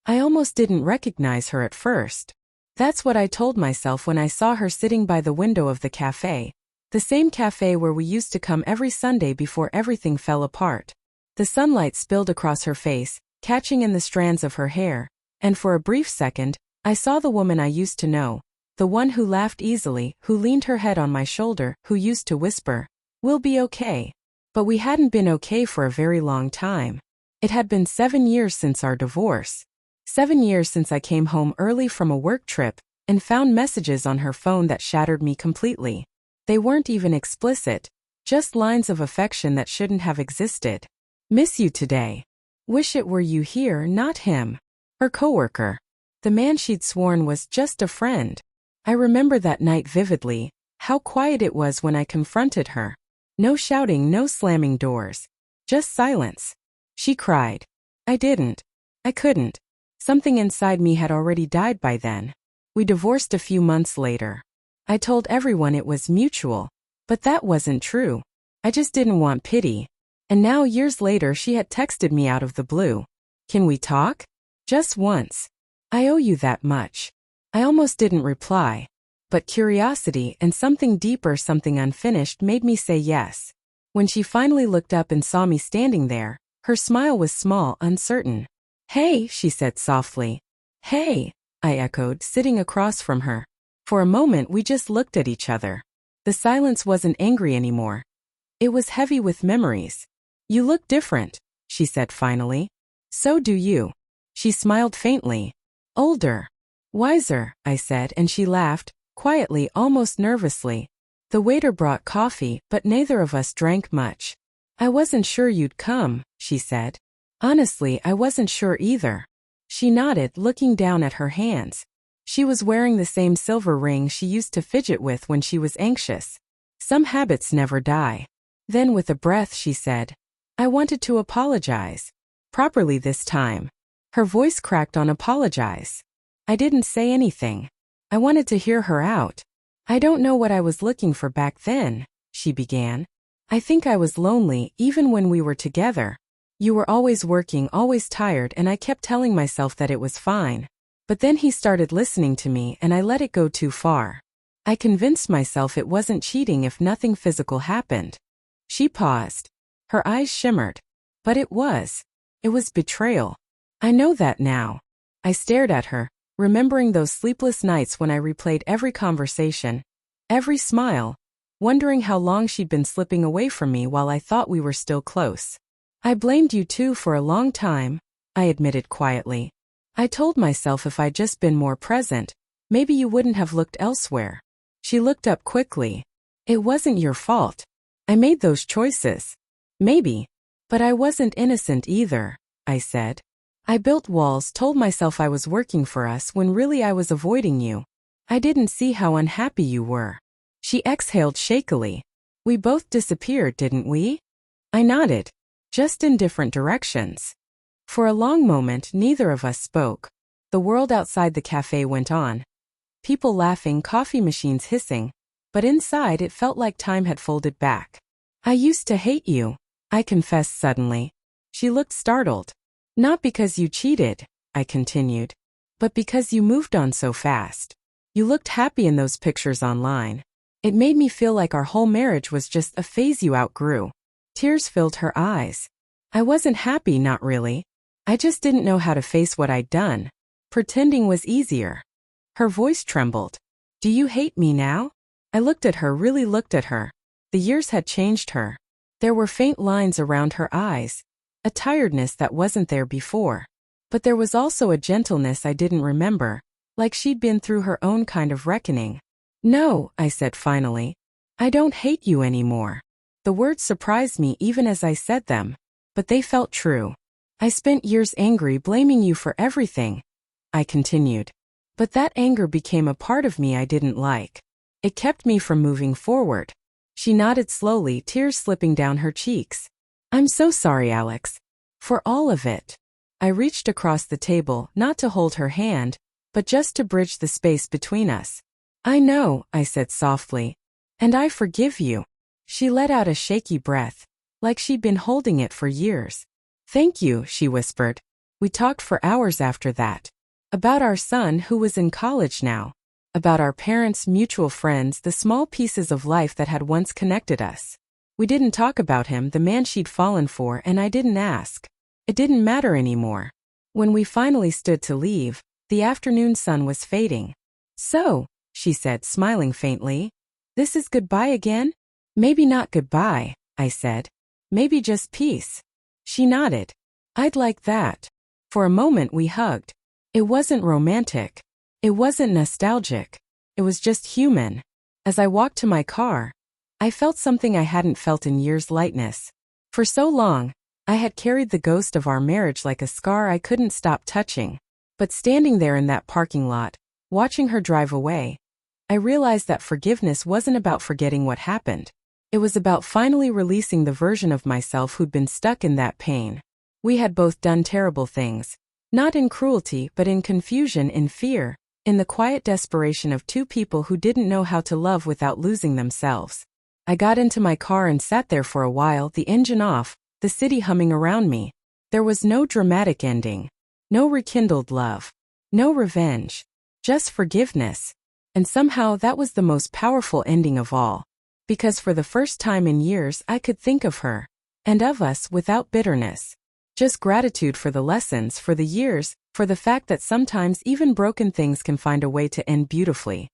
I almost didn't recognize her at first. That's what I told myself when I saw her sitting by the window of the cafe. The same cafe where we used to come every Sunday before everything fell apart. The sunlight spilled across her face, catching in the strands of her hair, and for a brief second, I saw the woman I used to know, the one who laughed easily, who leaned her head on my shoulder, who used to whisper, "We'll be okay." But we hadn't been okay for a very long time. It had been 7 years since our divorce. 7 years since I came home early from a work trip and found messages on her phone that shattered me completely. They weren't even explicit, just lines of affection that shouldn't have existed. "Miss you today. Wish it were you here, not him." Her coworker. The man she'd sworn was just a friend. I remember that night vividly, how quiet it was when I confronted her. No shouting, no slamming doors. Just silence. She cried. I didn't. I couldn't. Something inside me had already died by then. We divorced a few months later. I told everyone it was mutual. But that wasn't true. I just didn't want pity. And now years later she had texted me out of the blue. "Can we talk? Just once. I owe you that much." I almost didn't reply. But curiosity and something deeper, something unfinished, made me say yes. When she finally looked up and saw me standing there, her smile was small, uncertain. "Hey," she said softly. "Hey," I echoed, sitting across from her. For a moment we just looked at each other. The silence wasn't angry anymore. It was heavy with memories. "You look different," she said finally. "So do you." She smiled faintly. "Older. Wiser," I said, and she laughed, quietly, almost nervously. The waiter brought coffee, but neither of us drank much. "I wasn't sure you'd come," she said. Honestly, I wasn't sure either. She nodded, looking down at her hands. She was wearing the same silver ring she used to fidget with when she was anxious. Some habits never die. Then with a breath she said, "I wanted to apologize. Properly this time." Her voice cracked on apologize. I didn't say anything. I wanted to hear her out. "I don't know what I was looking for back then," she began. "I think I was lonely, even when we were together. You were always working, always tired, and I kept telling myself that it was fine. But then he started listening to me and I let it go too far. I convinced myself it wasn't cheating if nothing physical happened." She paused. Her eyes shimmered. "But it was. It was betrayal. I know that now." I stared at her, remembering those sleepless nights when I replayed every conversation, every smile, wondering how long she'd been slipping away from me while I thought we were still close. "I blamed you too for a long time," I admitted quietly. "I told myself if I'd just been more present, maybe you wouldn't have looked elsewhere." She looked up quickly. "It wasn't your fault. I made those choices. Maybe. But I wasn't innocent either," I said. "I built walls, told myself I was working for us when really I was avoiding you. I didn't see how unhappy you were." She exhaled shakily. "We both disappeared, didn't we?" I nodded. Just in different directions. For a long moment neither of us spoke. The world outside the cafe went on. People laughing, coffee machines hissing. But inside it felt like time had folded back. "I used to hate you," I confessed suddenly. She looked startled. "Not because you cheated," I continued, "but because you moved on so fast. You looked happy in those pictures online. It made me feel like our whole marriage was just a phase you outgrew." Tears filled her eyes. "I wasn't happy, not really. I just didn't know how to face what I'd done. Pretending was easier." Her voice trembled. "Do you hate me now?" I looked at her, really looked at her. The years had changed her. There were faint lines around her eyes, a tiredness that wasn't there before. But there was also a gentleness I didn't remember, like she'd been through her own kind of reckoning. "No," I said finally. "I don't hate you anymore." The words surprised me even as I said them, but they felt true. "I spent years angry, blaming you for everything," I continued. "But that anger became a part of me I didn't like. It kept me from moving forward." She nodded slowly, tears slipping down her cheeks. "I'm so sorry, Alex. For all of it." I reached across the table, not to hold her hand, but just to bridge the space between us. "I know," I said softly. "And I forgive you." She let out a shaky breath, like she'd been holding it for years. "Thank you," she whispered. We talked for hours after that. About our son who was in college now. About our parents' mutual friends, the small pieces of life that had once connected us. We didn't talk about him, the man she'd fallen for, and I didn't ask. It didn't matter anymore. When we finally stood to leave, the afternoon sun was fading. "So," she said, smiling faintly, "this is goodbye again?" "Maybe not goodbye," I said. "Maybe just peace." She nodded. "I'd like that." For a moment we hugged. It wasn't romantic. It wasn't nostalgic. It was just human. As I walked to my car, I felt something I hadn't felt in years: lightness. For so long, I had carried the ghost of our marriage like a scar I couldn't stop touching. But standing there in that parking lot, watching her drive away, I realized that forgiveness wasn't about forgetting what happened. It was about finally releasing the version of myself who'd been stuck in that pain. We had both done terrible things. Not in cruelty, but in confusion, in fear, in the quiet desperation of two people who didn't know how to love without losing themselves. I got into my car and sat there for a while, the engine off, the city humming around me. There was no dramatic ending. No rekindled love. No revenge. Just forgiveness. And somehow that was the most powerful ending of all. Because for the first time in years I could think of her, and of us, without bitterness. Just gratitude for the lessons, for the years, for the fact that sometimes even broken things can find a way to end beautifully.